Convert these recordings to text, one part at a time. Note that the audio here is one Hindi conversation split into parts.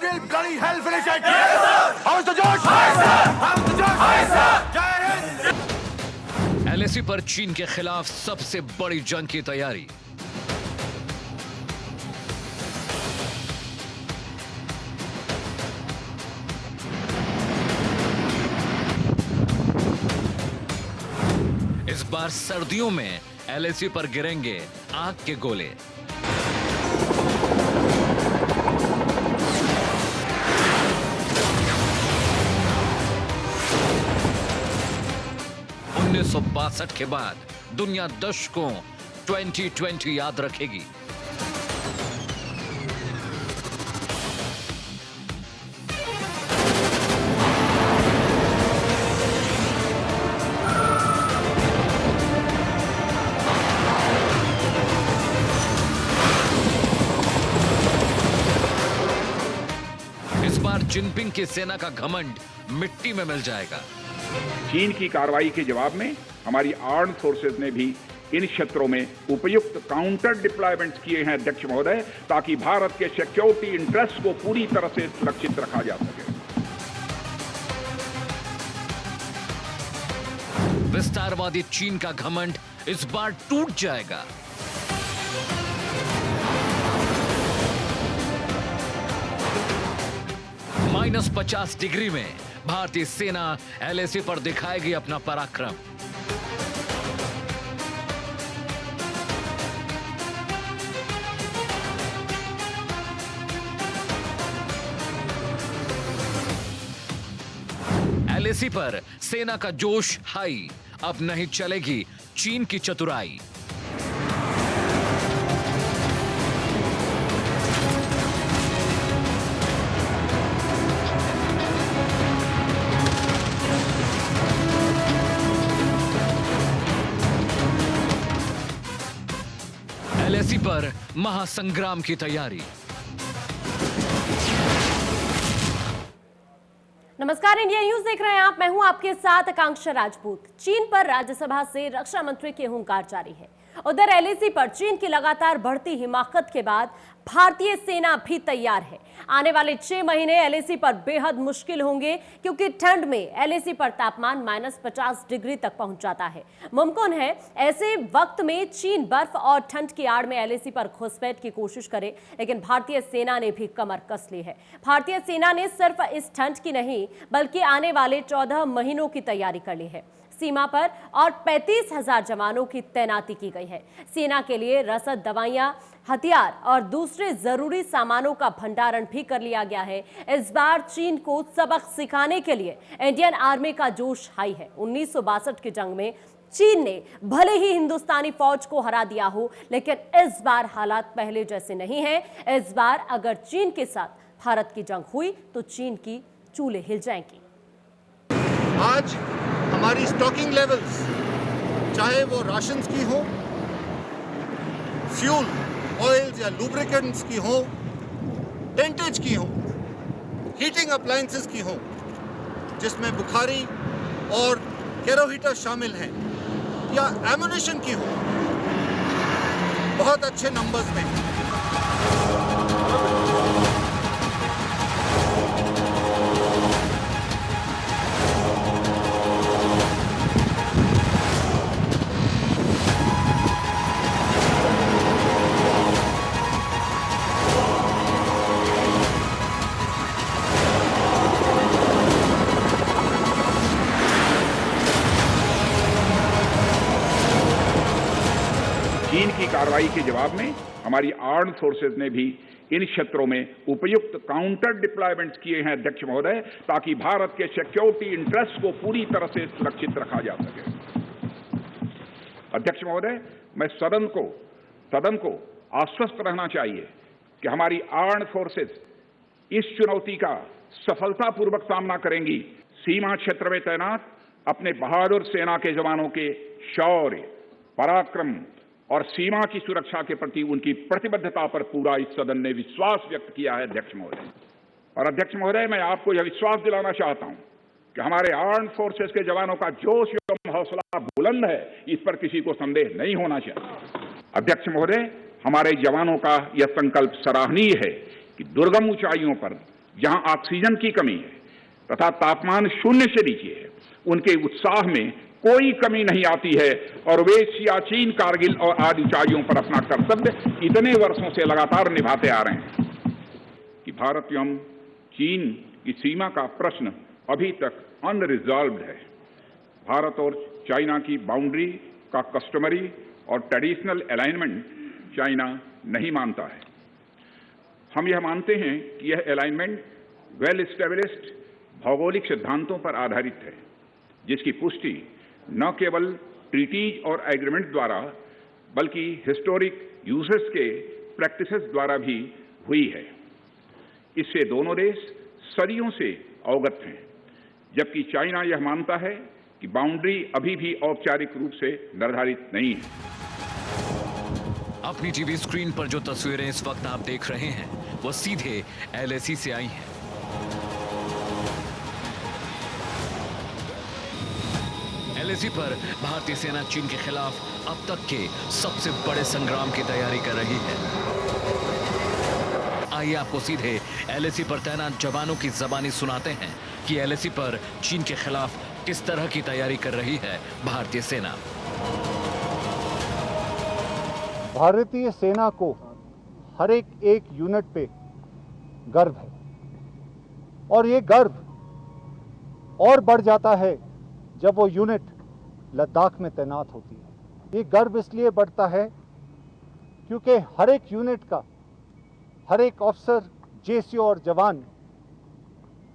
Bloody hell, finish it! Yes, sir! How's the Josh? Hi, sir! How's the Josh? Hi, sir! Jai Hind! LAC पर चीन के खिलाफ सबसे बड़ी जंग की तैयारी। इस बार सर्दियों में LAC पर गिरेंगे आग के गोले। उन्नीस सौ 62 के बाद दुनिया दशकों 2020 याद रखेगी। इस बार जिनपिंग की सेना का घमंड मिट्टी में मिल जाएगा। चीन की कार्रवाई के जवाब में हमारी आर्म्ड फोर्सेज ने भी इन क्षेत्रों में उपयुक्त काउंटर डिप्लॉयमेंट्स किए हैं अध्यक्ष महोदय, ताकि भारत के सिक्योरिटी इंटरेस्ट को पूरी तरह से सुरक्षित रखा जा सके। विस्तारवादी चीन का घमंड इस बार टूट जाएगा। -50 डिग्री में भारतीय सेना LAC पर दिखाएगी अपना पराक्रम। LAC पर सेना का जोश हाई, अब नहीं चलेगी चीन की चतुराई। LAC पर महासंग्राम की तैयारी। नमस्कार, इंडिया न्यूज देख रहे हैं आप। मैं हूं आपके साथ आकांक्षा राजपूत। चीन पर राज्यसभा से रक्षा मंत्री की हुंकार जारी है। उधर LAC पर चीन की लगातार बढ़ती हिमाकत के बाद भारतीय सेना भी तैयार है। आने वाले 6 महीने LAC पर बेहद मुश्किल होंगे, क्योंकि ठंड में LAC पर तापमान -50 डिग्री तक पहुंच जाता है। मुमकिन है ऐसे वक्त में चीन बर्फ और ठंड की आड़ में LAC पर घुसपैठ की कोशिश करे, लेकिन भारतीय सेना ने भी कमर कस ली है। भारतीय सेना ने सिर्फ इस ठंड की नहीं, बल्कि आने वाले 14 महीनों की तैयारी कर ली है। सीमा पर और 35,000 जवानों की तैनाती की गई है। सेना के लिए रसद, दवाइयां, हथियार और दूसरे जरूरी सामानों का भंडारण भी कर लिया गया है। इस बार चीन को सबक सिखाने के लिए इंडियन आर्मी का जोश हाई है। 1962 की जंग में चीन ने भले ही हिंदुस्तानी फौज को हरा दिया हो, लेकिन इस बार हालात पहले जैसे नहीं हैं। इस बार अगर चीन के साथ भारत की जंग हुई तो चीन की चूल्हे हिल जाएंगी। आज हमारी स्टॉकिंग लेवल्स, चाहे वो राशंस की हो, फ्यूल, ऑयल्स या लुब्रिकेंट्स की हो, टेंटेज की हो, हीटिंग अप्लायंसेस की हो, जिसमें बुखारी और केरो हीटर शामिल हैं, या एमुनिशन की हो, बहुत अच्छे नंबर्स में। चीन की कार्रवाई के जवाब में हमारी आर्म्ड फोर्सेज ने भी इन क्षेत्रों में उपयुक्त काउंटर डिप्लॉयमेंट्स किए हैं अध्यक्ष महोदय, ताकि भारत के सिक्योरिटी इंटरेस्ट को पूरी तरह से सुरक्षित रखा जा सके। अध्यक्ष महोदय, मैं सदन को आश्वस्त रहना चाहिए कि हमारी आर्म्ड फोर्सेज इस चुनौती का सफलतापूर्वक सामना करेंगी। सीमा क्षेत्र में तैनात अपने बहादुर सेना के जवानों के शौर्य, पराक्रम और सीमा की सुरक्षा के प्रति उनकी प्रतिबद्धता पर पूरा इस सदन ने विश्वास व्यक्त किया है अध्यक्ष महोदय। और अध्यक्ष महोदय, मैं आपको यह विश्वास दिलाना चाहता हूं कि हमारे आर्म्ड फोर्सेस के जवानों का जोश एवं हौसला बुलंद है, इस पर किसी को संदेह नहीं होना चाहिए। अध्यक्ष महोदय, हमारे जवानों का यह संकल्प सराहनीय है कि दुर्गम ऊंचाइयों पर जहां ऑक्सीजन की कमी है तथा तापमान 0 से नीचे है, उनके उत्साह में कोई कमी नहीं आती है और वे सियाचिन, कारगिल और आदि ऊंचाइयों पर अपना कर्तव्य इतने वर्षों से लगातार निभाते आ रहे हैं कि भारत एवं चीन की सीमा का प्रश्न अभी तक अनरिजॉल्व्ड है। भारत और चाइना की बाउंड्री का कस्टमरी और ट्रेडिशनल अलाइनमेंट चाइना नहीं मानता है। हम यह मानते हैं कि यह अलाइनमेंट वेल एस्टेब्लिश्ड भौगोलिक सिद्धांतों पर आधारित है, जिसकी पुष्टि न केवल ट्रीटीज और एग्रीमेंट द्वारा बल्कि हिस्टोरिक यूजेस के प्रैक्टिसेस द्वारा भी हुई है। इससे दोनों देश सदियों से अवगत हैं, जबकि चाइना यह मानता है कि बाउंड्री अभी भी औपचारिक रूप से निर्धारित नहीं है। अपनी टीवी स्क्रीन पर जो तस्वीरें इस वक्त आप देख रहे हैं वो सीधे एलएसी से आई हैं। एलएसी पर भारतीय सेना चीन के खिलाफ अब तक के सबसे बड़े संग्राम की तैयारी कर रही है। आइए आपको सीधे एलएसी पर तैनात जवानों की ज़बानी सुनाते हैं कि एलएसी पर चीन के खिलाफ किस तरह की तैयारी कर रही है भारतीय सेना। भारतीय सेना को हर एक यूनिट पे गर्व है और ये गर्व और बढ़ जाता है जब वो यूनिट लद्दाख में तैनात होती है। ये गर्व इसलिए बढ़ता है क्योंकि हर एक यूनिट का हर एक अफसर, जेसीओ और जवान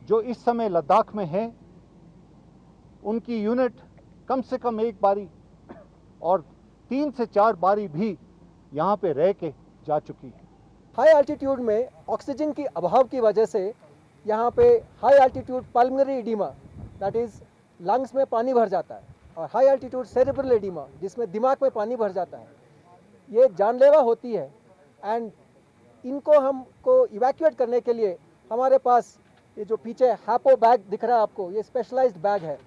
जो इस समय लद्दाख में है, उनकी यूनिट कम से कम एक बारी और 3 से 4 बारी भी यहाँ पे रह के जा चुकी है। हाई एल्टीट्यूड में ऑक्सीजन की अभाव की वजह से यहाँ पे high altitude pulmonary oedema, that is lungs में पानी भर जाता है, और हाई एल्टीट्यूड सेरेब्रल एडिमा, जिसमें दिमाग में पानी भर जाता है, ये जानलेवा होती है। एंड इनको हमको इवैक्यूएट करने के लिए हमारे पास ये जो पीछे हैपो बैग दिख रहा है आपको, ये स्पेशलाइज्ड बैग है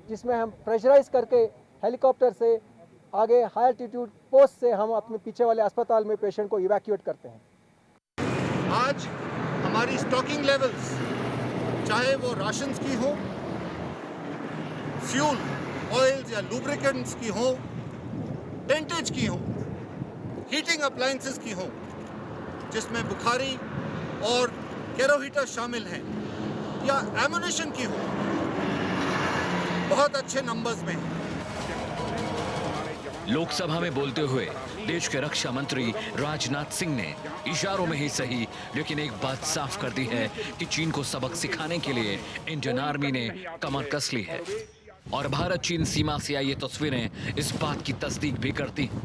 जिसमें हम प्रेशराइज करके हेलीकॉप्टर से आगे हाई एल्टीट्यूड पोस्ट से हम अपने पीछे वाले अस्पताल में पेशेंट को इवैक्यूएट करते हैं। आज हमारी स्टॉकिंग लेवल्स, चाहे वो राशंस की हो, फ्यूल, ऑयल्स या लुब्रिकेंट्स की हो, टेंटेज की हो, हीटिंग अप्लायंसेस की हो, जिसमें बुखारी और केरो हीटर शामिल हैं, या एमुनिशन की हो, बहुत अच्छे नंबर्स में है। लोकसभा में बोलते हुए देश के रक्षा मंत्री राजनाथ सिंह ने इशारों में ही सही लेकिन एक बात साफ कर दी है कि चीन को सबक सिखाने के लिए इंडियन आर्मी ने कमर कस ली है। और भारत चीन सीमा से आई ये तस्वीरें इस बात की तस्दीक भी करती हैं।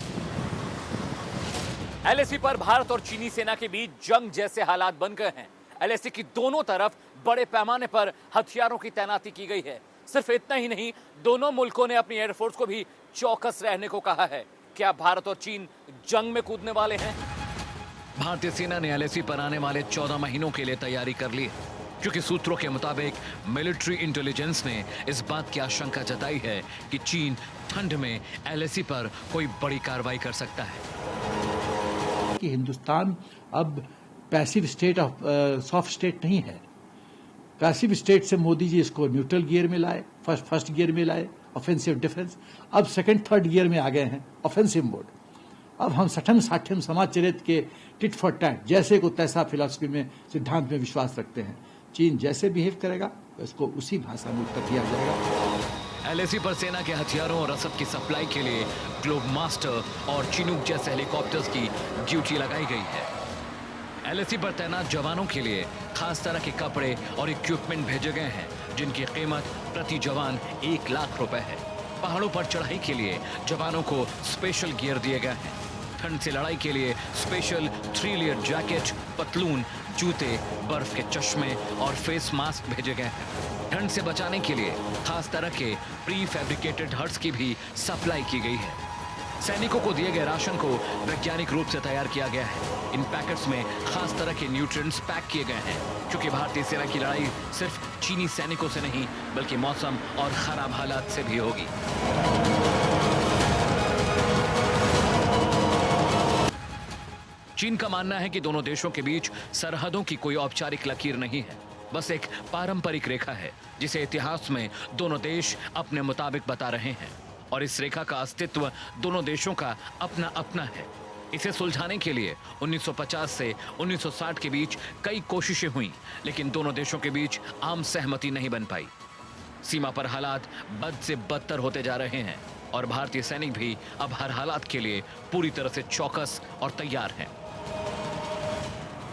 एलएसी पर भारत और चीनी सेना के बीच जंग जैसे हालात बन गए हैं। एलएसी की दोनों तरफ बड़े पैमाने पर हथियारों की तैनाती की गई है। सिर्फ इतना ही नहीं, दोनों मुल्कों ने अपनी एयरफोर्स को भी चौकस रहने को कहा है। क्या भारत और चीन जंग में कूदने वाले हैं? भारतीय सेना ने एलएसी पर आने वाले 14 महीनों के लिए तैयारी कर ली है, क्योंकि सूत्रों के मुताबिक मिलिट्री इंटेलिजेंस ने इस बात की आशंका जताई है कि चीन ठंड में एलएसी पर कोई बड़ी कार्रवाई कर सकता है। कि हिंदुस्तान अब passive state of soft state नहीं है। पैसिव स्टेट से मोदी जी इसको न्यूट्रल गियर में लाए, फर्स्ट गियर में लाए, ऑफेंसिव डिफेंस, अब सेकंड थर्ड गियर में आ गए हैं, ऑफेंसिव मोड। अब हम सठम साठम समाजचरित्र के टिट फॉर टैट जैसे को तैसा फिलॉसफी में, सिद्धांत में विश्वास रखते हैं। चीन जैसे बिहेव करेगा उसको उसी भाषा में उत्तर दिया जाएगा। एलएसी पर सेना के हथियारों और रसद की सप्लाई के लिए ग्लोब मास्टर और चिनूक जैसे हेलीकॉप्टर्स की ड्यूटी लगाई गई है। एलएसी पर तैनात जवानों के लिए खास तरह के कपड़े और इक्विपमेंट भेजे गए हैं, जिनकी कीमत प्रति जवान 1 लाख रुपए है। पहाड़ों पर चढ़ाई के लिए जवानों को स्पेशल गियर दिए गए हैं। ठंड से लड़ाई के लिए स्पेशल 3 लेयर जैकेट, पतलून, जूते, बर्फ के चश्मे और फेस मास्क भेजे गए हैं। ठंड से बचाने के लिए खास तरह के प्री फैब्रिकेटेड हट्स की भी सप्लाई की गई है। सैनिकों को दिए गए राशन को वैज्ञानिक रूप से तैयार किया गया है। इन पैकेट्स में खास तरह के न्यूट्रिएंट्स पैक किए गए हैं, क्योंकि भारतीय सेना की लड़ाई सिर्फ चीनी सैनिकों से नहीं बल्कि मौसम और खराब हालात से भी होगी। चीन का मानना है कि दोनों देशों के बीच सरहदों की कोई औपचारिक लकीर नहीं है। बस एक पारंपरिक रेखा है जिसे इतिहास में दोनों देश अपने मुताबिक बता रहे हैं और इस रेखा का अस्तित्व दोनों देशों का अपना अपना है। इसे सुलझाने के लिए 1950 से 1960 के बीच कई कोशिशें हुई, लेकिन दोनों देशों के बीच आम सहमति नहीं बन पाई। सीमा पर हालात बद से बदतर होते जा रहे हैं और भारतीय सैनिक भी अब हर हालात के लिए पूरी तरह से चौकस और तैयार हैं।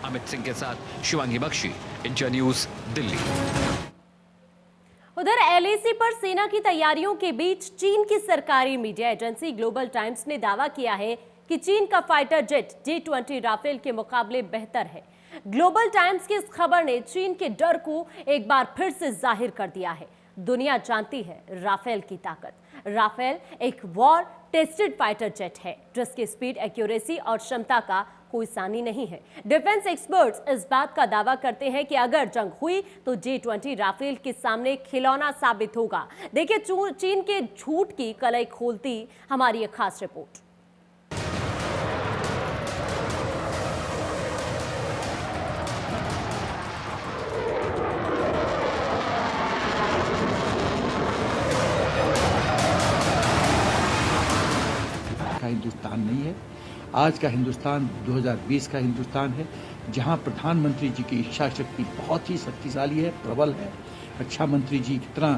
अमित सिंह के साथ शिवांगी बख्शी, इंडिया न्यूज, दिल्ली। उधर एलएसी पर सेना की तैयारियों के बीच चीन की सरकारी मीडिया एजेंसी ग्लोबल टाइम्स ने दावा किया है कि चीन का फाइटर जेट J-20 राफेल के मुकाबले बेहतर है। ग्लोबल टाइम्स की इस खबर ने चीन के डर को एक बार फिर से जाहिर कर दिया है। दुनिया जानती है राफेल की ताकत। राफेल एक वॉर टेस्टेड फाइटर जेट है जिसकी स्पीड, एक्यूरेसी और क्षमता का कोई सानी नहीं है। डिफेंस एक्सपर्ट्स इस बात का दावा करते हैं कि अगर जंग हुई तो J-20 राफेल के सामने खिलौना साबित होगा। देखिए चीन के झूठ की कलई खोलती हमारी एक खास रिपोर्ट। हिंदुस्तान नहीं है। आज का हिंदुस्तान 2020 का हिंदुस्तान है, जहां प्रधानमंत्री जी की इच्छा शक्ति बहुत ही शक्तिशाली है, प्रबल है। रक्षा मंत्री जी कितना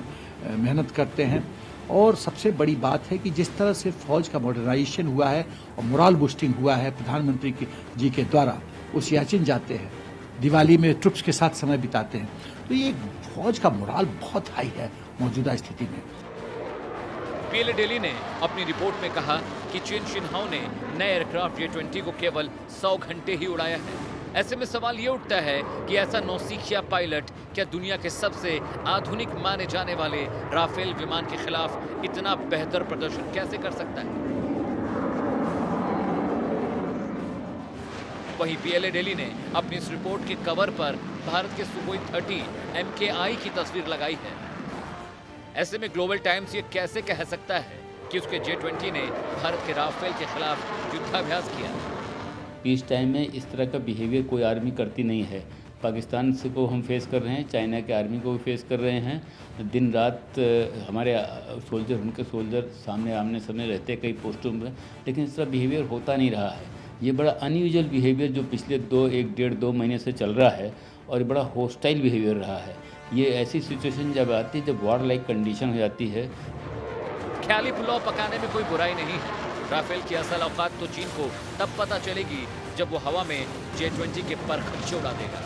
मेहनत करते हैं और सबसे बड़ी बात है कि जिस तरह से फौज का मॉडर्नाइजेशन हुआ है और मोरल बूस्टिंग हुआ है प्रधानमंत्री जी के द्वारा, वो सियाचिन जाते हैं, दिवाली में ट्रुप्स के साथ समय बिताते हैं, तो ये फौज का मोरल बहुत हाई है मौजूदा स्थिति में। पीएलए डेली ने अपनी रिपोर्ट में कहा कि चीन शिन्हाओं ने नए एयरक्राफ्ट J-20 को केवल 100 घंटे ही उड़ाया है। ऐसे में सवाल ये उठता है कि ऐसा नौसिखिया पायलट क्या दुनिया के सबसे आधुनिक माने जाने वाले राफेल विमान के खिलाफ इतना बेहतर प्रदर्शन कैसे कर सकता है? वहीं पीएलए डेली ने अपनी इस रिपोर्ट के कवर पर भारत के सुखोई 30 MKI की तस्वीर लगाई है। ऐसे में ग्लोबल टाइम्स ये कैसे कह सकता है कि उसके J-20 ने भारत के राफेल के खिलाफ युद्धाभ्यास किया? पीस टाइम में इस तरह का बिहेवियर कोई आर्मी करती नहीं है। पाकिस्तान से को हम फेस कर रहे हैं, चाइना के आर्मी को भी फेस कर रहे हैं। दिन रात हमारे सोल्जर, उनके सोल्जर सामने आमने सामने रहते हैं कई पोस्टों में, लेकिन इस तरह बिहेवियर होता नहीं रहा है। ये बड़ा अनयूजुअल बिहेवियर जो पिछले 1.5-2 महीने से चल रहा है और बड़ा होस्टाइल बिहेवियर रहा है। ये ऐसी सिचुएशन जब आती है जब वॉर लाइक कंडीशन हो जाती है। ख्याली पुलाव पकाने में कोई बुराई नहीं है। राफेल की असल औकात तो चीन को तब पता चलेगी जब वो हवा में J-20 के पर खर्चे उड़ा देगा।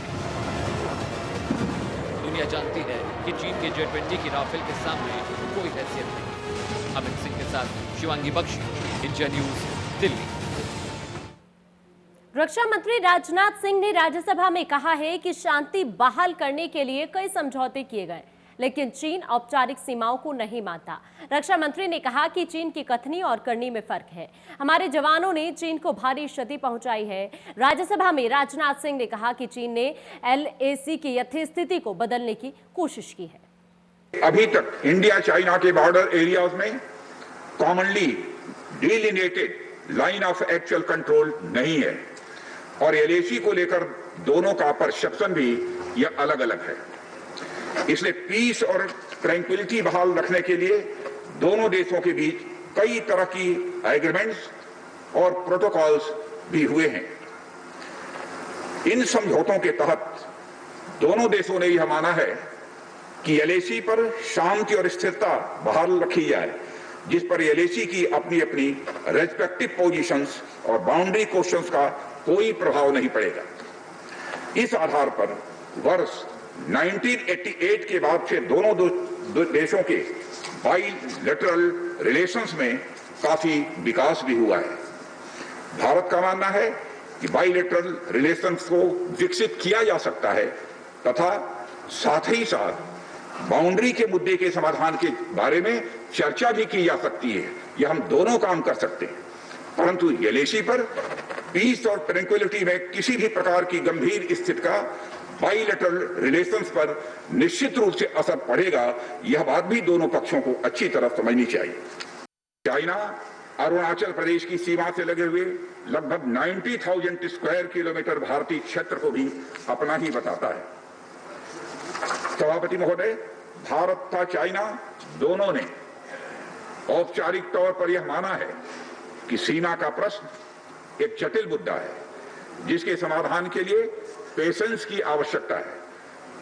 दुनिया जानती है कि चीन के J-20 की राफेल के सामने कोई हैसियत नहीं। अमित सिंह के साथ शिवांगी बख्शी, इंडिया न्यूज, दिल्ली। रक्षा मंत्री राजनाथ सिंह ने राज्यसभा में कहा है कि शांति बहाल करने के लिए कई समझौते किए गए, लेकिन चीन औपचारिक सीमाओं को नहीं मानता। रक्षा मंत्री ने कहा कि चीन की कथनी और करनी में फर्क है। हमारे जवानों ने चीन को भारी क्षति पहुंचाई है। राज्यसभा में राजनाथ सिंह ने कहा कि चीन ने LAC की यथास्थिति को बदलने की कोशिश की है। अभी तक इंडिया चाइना के बॉर्डर एरियाज में commonly delineated line of actual control नहीं है और LAC को लेकर दोनों का परसेप्शन भी यह अलग अलग है। इसलिए पीस और ट्रैंक्विलिटी बहाल रखने के लिए दोनों देशों के बीच कई तरह की एग्रीमेंट्स और प्रोटोकॉल्स भी हुए हैं। इन समझौतों के तहत दोनों देशों ने यह माना है कि LAC पर शांति और स्थिरता बहाल रखी जाए, जिस पर LAC की अपनी अपनी रेस्पेक्टिव पोजीशंस और बाउंड्री क्वेश्चंस का कोई प्रभाव नहीं पड़ेगा। इस आधार पर वर्ष 1988 के बाद से दोनों देशों के बाइलेटरल रिलेशंस में काफी विकास भी हुआ है। भारत का मानना है कि बाइलेटरल रिलेशंस को विकसित किया जा सकता है तथा साथ ही साथ बाउंड्री के मुद्दे के समाधान के बारे में चर्चा भी की जा सकती है। यह हम दोनों काम कर सकते हैं, परंतु LAC पर पीस और ट्रैंक्विलिटी में किसी भी प्रकार की गंभीर स्थिति का बाइलेटरल रिलेशंस पर निश्चित रूप से असर पड़ेगा। यह बात भी दोनों पक्षों को अच्छी तरह समझनी चाहिए। चाइना अरुणाचल प्रदेश की सीमा से लगे हुए लगभग 90,000 स्क्वायर किलोमीटर भारतीय क्षेत्र को भी अपना ही बताता है। सभापति महोदय, भारत तथा चाइना दोनों ने औपचारिक तौर पर यह माना है कि सीमा का प्रश्न एक जटिल मुद्दा है, जिसके समाधान के लिए पेशेंस की आवश्यकता है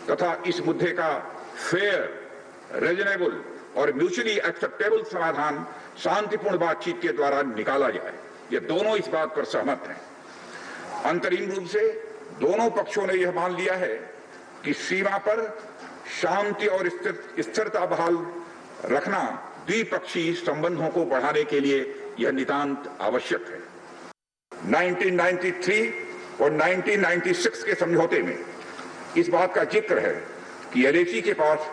तथा इस मुद्दे का फेयर, रीजनेबल और म्यूचुअली एक्सेप्टेबल समाधान शांतिपूर्ण बातचीत के द्वारा निकाला जाए। ये दोनों इस बात पर सहमत हैं। अंतरिम रूप से दोनों पक्षों ने यह मान लिया है कि सीमा पर शांति और स्थिरता बहाल रखना द्विपक्षीय संबंधों को बढ़ाने के लिए यह नितांत आवश्यक है। 1993 और 1996 के समझौते में इस बात का जिक्र है कि एलएसी के पास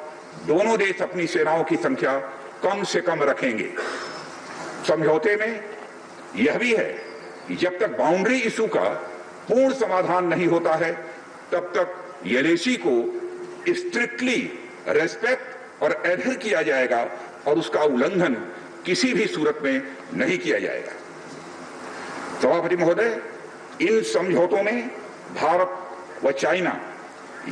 दोनों देश अपनी सेनाओं की संख्या कम से कम रखेंगे। समझौते में यह भी है कि जब तक बाउंड्री इशू का पूर्ण समाधान नहीं होता है, तब तक एलएसी को स्ट्रिक्टली रेस्पेक्ट और एडहर किया जाएगा और उसका उल्लंघन किसी भी सूरत में नहीं किया जाएगा। सभापति महोदय, इन समझौतों में भारत व चाइना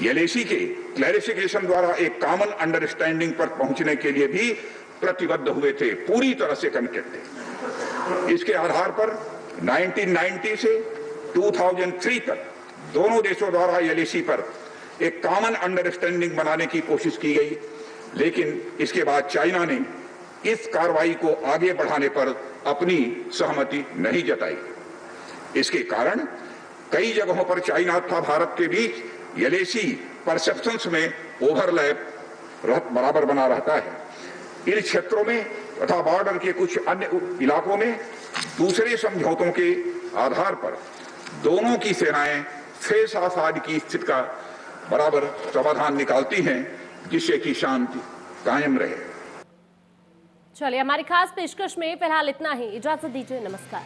एलएसी के क्लैरिफिकेशन द्वारा एक कॉमन अंडरस्टैंडिंग पर पहुंचने के लिए भी प्रतिबद्ध हुए थे, पूरी तरह से कमिटेड थे। इसके आधार पर 1990 से 2003 तक दोनों देशों द्वारा एलएसी पर एक कॉमन अंडरस्टैंडिंग बनाने की कोशिश की गई, लेकिन इसके बाद चाइना ने इस कार्रवाई को आगे बढ़ाने पर अपनी सहमति नहीं जताई। इसके कारण कई जगहों पर चाइना तथा भारत के बीच एलएसी परसेप्शंस में ओवरलैप बराबर बना रहता है। इन क्षेत्रों में तथा बॉर्डर के कुछ अन्य इलाकों में दूसरे समझौतों के आधार पर दोनों की सेनाएं फेस आसाद की स्थिति का बराबर समाधान निकालती हैं, जिससे कि शांति कायम रहे। चलिए, हमारी खास पेशकश में फिलहाल इतना ही। इजाजत दीजिए, नमस्कार।